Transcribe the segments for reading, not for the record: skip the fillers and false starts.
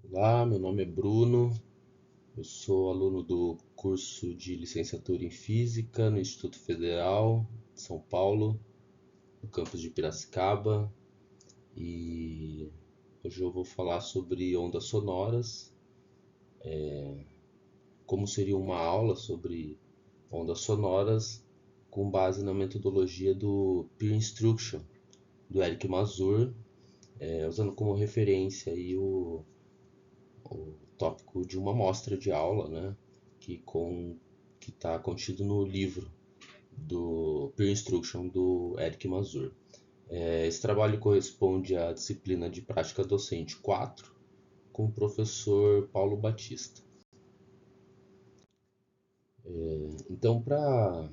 Olá, meu nome é Bruno, eu sou aluno do curso de licenciatura em Física no Instituto Federal de São Paulo, no campus de Piracicaba, e hoje eu vou falar sobre ondas sonoras, como seria uma aula sobre ondas sonoras com base na metodologia do Peer Instruction, do Eric Mazur, usando como referência aí o tópico de uma amostra de aula, né, que que está contido no livro do Peer Instruction do Eric Mazur. Esse trabalho corresponde à disciplina de prática docente 4, com o professor Paulo Batista. Então, para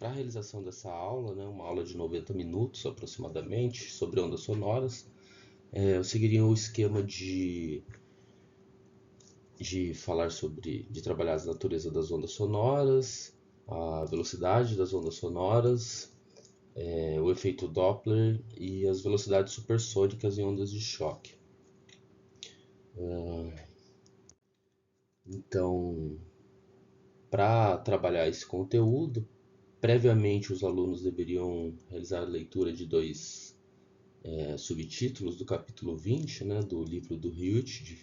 a realização dessa aula, né, uma aula de 90 minutos aproximadamente, sobre ondas sonoras, eu seguiria o esquema de falar de trabalhar a natureza das ondas sonoras, a velocidade das ondas sonoras, o efeito Doppler e as velocidades supersônicas em ondas de choque. Então, para trabalhar esse conteúdo, previamente os alunos deveriam realizar a leitura de dois subtítulos do capítulo 20, né, do livro do Hilt, de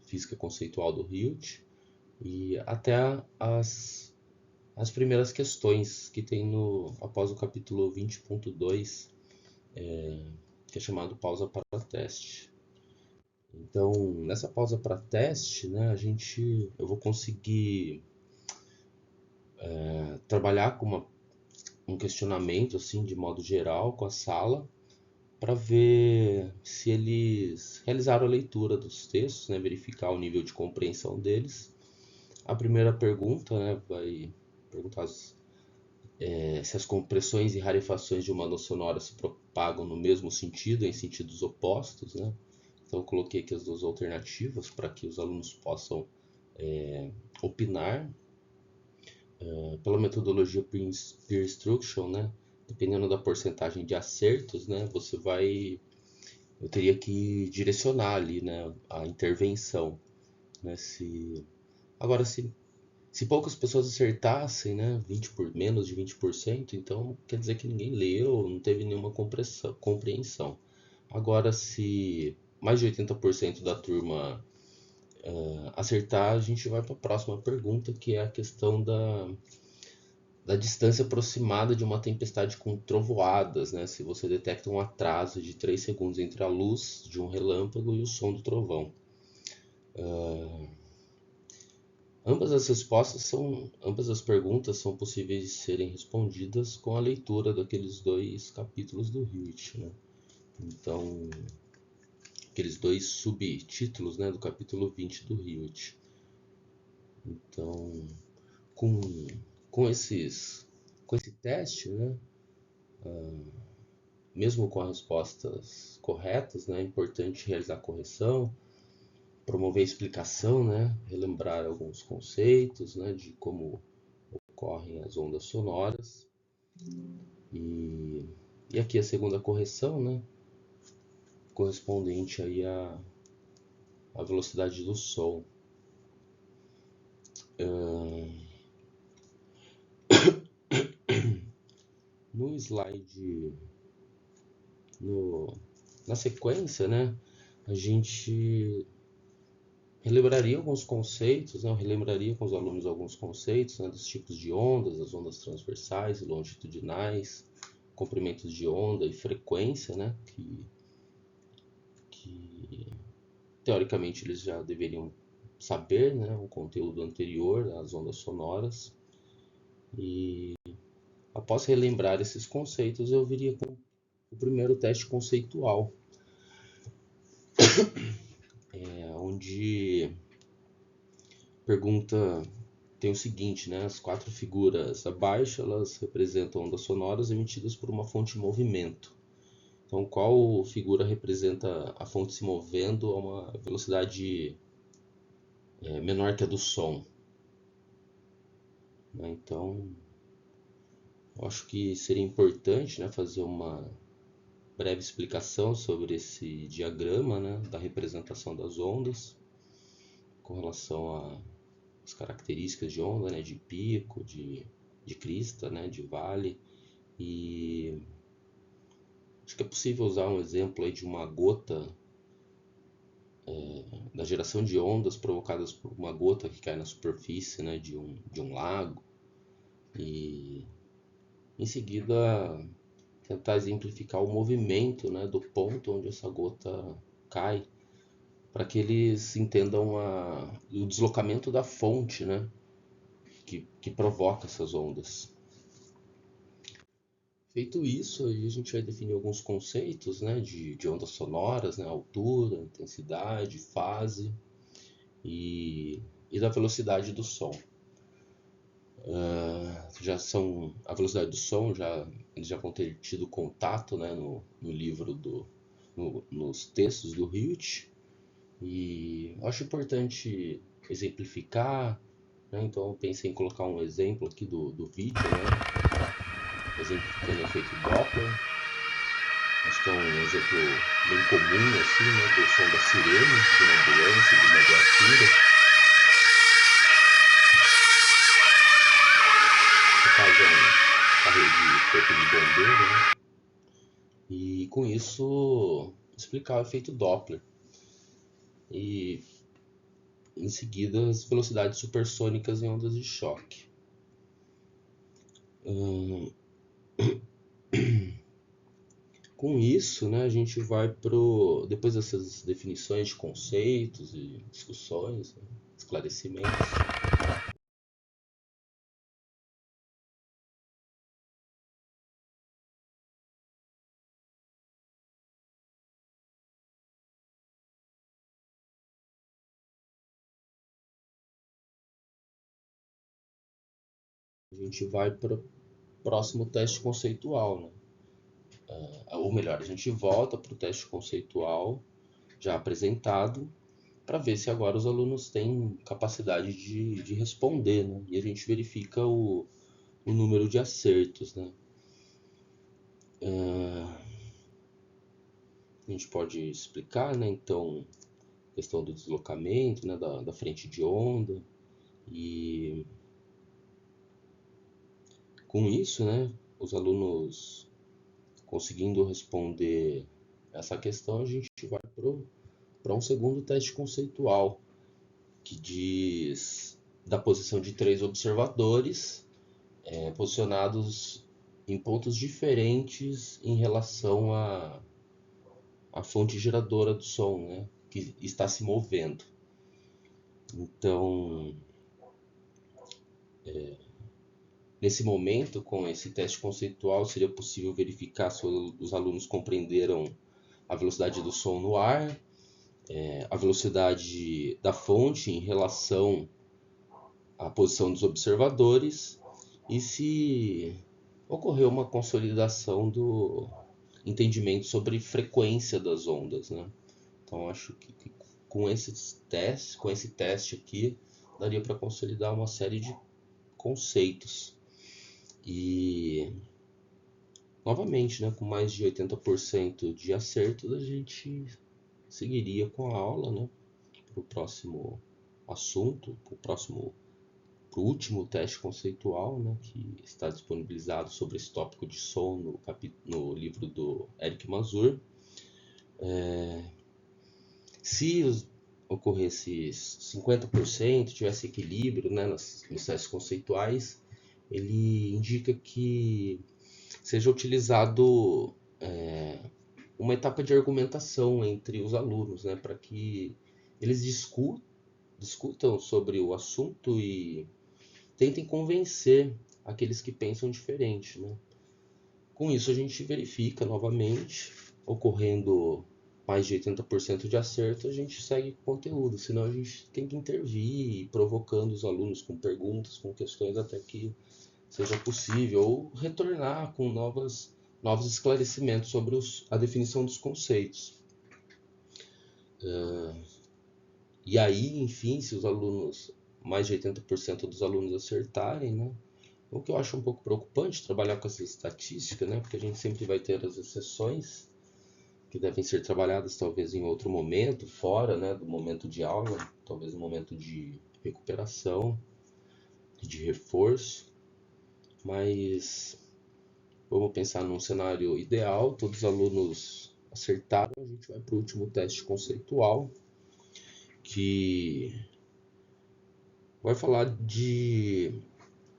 Física Conceitual do Hilt, e até as primeiras questões que tem após o capítulo 20.2, que é chamado pausa para teste. Então, nessa pausa para teste, né, eu vou conseguir trabalhar com um questionamento, assim, de modo geral, com a sala, para ver se eles realizaram a leitura dos textos, né, verificar o nível de compreensão deles. A primeira pergunta, né, vai perguntar se as compressões e rarefações de uma onda sonora se propagam no mesmo sentido, em sentidos opostos, né? Então eu coloquei aqui as duas alternativas para que os alunos possam opinar pela metodologia Peer Instruction, né? Dependendo da porcentagem de acertos, né? Eu teria que direcionar ali, né? A intervenção, né? Agora, se poucas pessoas acertassem, né? Menos de 20%, então quer dizer que ninguém leu, não teve nenhuma compreensão. Agora, se mais de 80% da turma acertar, a gente vai para a próxima pergunta, que é a questão da distância aproximada de uma tempestade com trovoadas, né? Se você detecta um atraso de 3 segundos entre a luz de um relâmpago e o som do trovão. Ambas as perguntas são possíveis de serem respondidas com a leitura daqueles dois capítulos do Hilt, né? Então, aqueles dois subtítulos, né, do capítulo 20 do Hilt. Então, com, com esse teste, né, mesmo com as respostas corretas, né, é importante realizar a correção, promover a explicação, né, relembrar alguns conceitos, né, de como ocorrem as ondas sonoras. E aqui a segunda correção, né, correspondente aí à velocidade do som. No slide, no, na sequência, né, a gente relembraria alguns conceitos, né, eu relembraria com os alunos alguns conceitos, né, dos tipos de ondas, as ondas transversais e longitudinais, comprimentos de onda e frequência, né, que teoricamente eles já deveriam saber, né, o conteúdo anterior às ondas sonoras. E após relembrar esses conceitos, eu viria com o primeiro teste conceitual, onde pergunta tem o seguinte, né? As quatro figuras abaixo, elas representam ondas sonoras emitidas por uma fonte em movimento. Então, qual figura representa a fonte se movendo a uma velocidade menor que a do som? Né? Então, eu acho que seria importante, né, fazer breve explicação sobre esse diagrama, né, da representação das ondas, com relação às características de onda, né, de pico, de crista, né, de vale. E acho que é possível usar um exemplo aí de uma gota, da geração de ondas provocadas por uma gota que cai na superfície, né, de um lago. E em seguida tentar exemplificar o movimento, né, do ponto onde essa gota cai, para que eles entendam o deslocamento da fonte, né, que provoca essas ondas. Feito isso, aí a gente vai definir alguns conceitos, né, de ondas sonoras, né, altura, intensidade, fase e da velocidade do som. Já são a velocidade do som, eles já vão ter tido contato, né, no livro nos textos do Hilt, e eu acho importante exemplificar, né, então eu pensei em colocar um exemplo aqui do vídeo, né, exemplificando o efeito Doppler. Acho que é um exemplo bem comum assim, né, do som da sirene, de uma ambulância, de uma viatura. No caso é um carro de corpo de bombeiro, né? E com isso explicar o efeito Doppler. E em seguida as velocidades supersônicas em ondas de choque. Com isso, né, a gente vai depois dessas definições de conceitos e discussões, né, esclarecimentos, a gente vai para o próximo teste conceitual, né? Ou melhor, a gente volta para o teste conceitual já apresentado para ver se agora os alunos têm capacidade de responder, né? E a gente verifica o número de acertos, né? A gente pode explicar, né? Então, a questão do deslocamento, né? Da frente de onda. E com isso, né? Os alunos conseguindo responder essa questão, a gente vai para um segundo teste conceitual, que diz da posição de 3 observadores posicionados em pontos diferentes em relação à fonte geradora do som, né, que está se movendo. Então, nesse momento, com esse teste conceitual, seria possível verificar se os alunos compreenderam a velocidade do som no ar, a velocidade da fonte em relação à posição dos observadores e se ocorreu uma consolidação do entendimento sobre frequência das ondas, né? Então acho que com com esse teste aqui, daria para consolidar uma série de conceitos. E novamente, né, com mais de 80% de acertos, a gente seguiria com a aula, né, para o próximo assunto, para o último teste conceitual, né, que está disponibilizado sobre esse tópico de som no livro do Eric Mazur. Se ocorresse 50%, tivesse equilíbrio, né, nos testes conceituais, ele indica que seja utilizado uma etapa de argumentação entre os alunos, né, para que eles discutam sobre o assunto e tentem convencer aqueles que pensam diferente, né? Com isso a gente verifica novamente, ocorrendo mais de 80% de acerto, a gente segue com o conteúdo, senão a gente tem que intervir, provocando os alunos com perguntas, com questões até que seja possível, ou retornar com novos esclarecimentos sobre a definição dos conceitos. E aí, enfim, se os alunos, mais de 80% dos alunos acertarem, né? O que eu acho um pouco preocupante trabalhar com essa estatística, né? Porque a gente sempre vai ter as exceções. que devem ser trabalhadas talvez em outro momento, fora, né, do momento de aula, talvez no momento de recuperação, de reforço, mas vamos pensar num cenário ideal, todos os alunos acertaram, a gente vai para o último teste conceitual, que vai falar de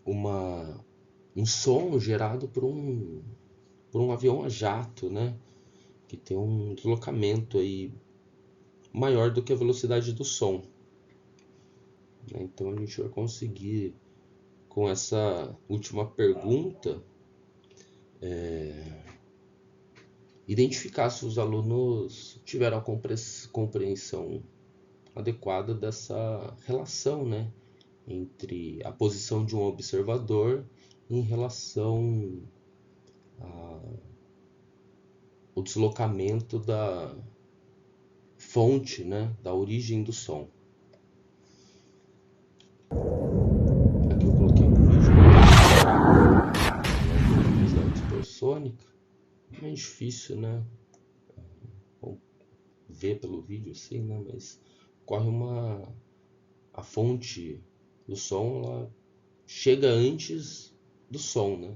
um som gerado por um avião a jato, né? Que tem um deslocamento aí maior do que a velocidade do som. Então a gente vai conseguir, com essa última pergunta, identificar se os alunos tiveram a compreensão adequada dessa relação, né, entre a posição de um observador em relação ao deslocamento da fonte, né, da origem do som. Aqui eu coloquei um vídeo da supersônica. É difícil, né, ver pelo vídeo assim, né, mas ocorre a fonte do som, ela chega antes do som, né?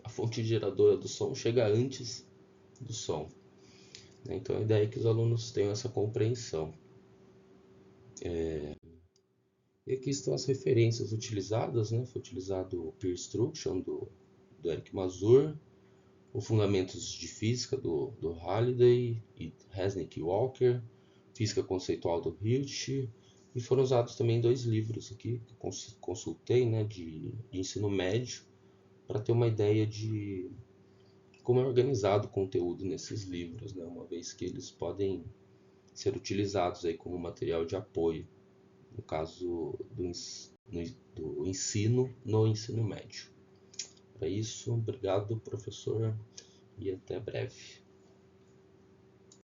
A fonte geradora do som chega antes do som. Então a ideia é que os alunos tenham essa compreensão. E aqui estão as referências utilizadas, né? Foi utilizado o Peer Instruction do Eric Mazur, o Fundamentos de Física do Halliday e Resnick e Walker, Física Conceitual do Hirt, e foram usados também 2 livros aqui que eu consultei, né, de ensino médio, para ter uma ideia de como é organizado o conteúdo nesses livros, né, uma vez que eles podem ser utilizados aí como material de apoio, no caso do ensino no ensino médio. Para isso, obrigado, professor, e até breve.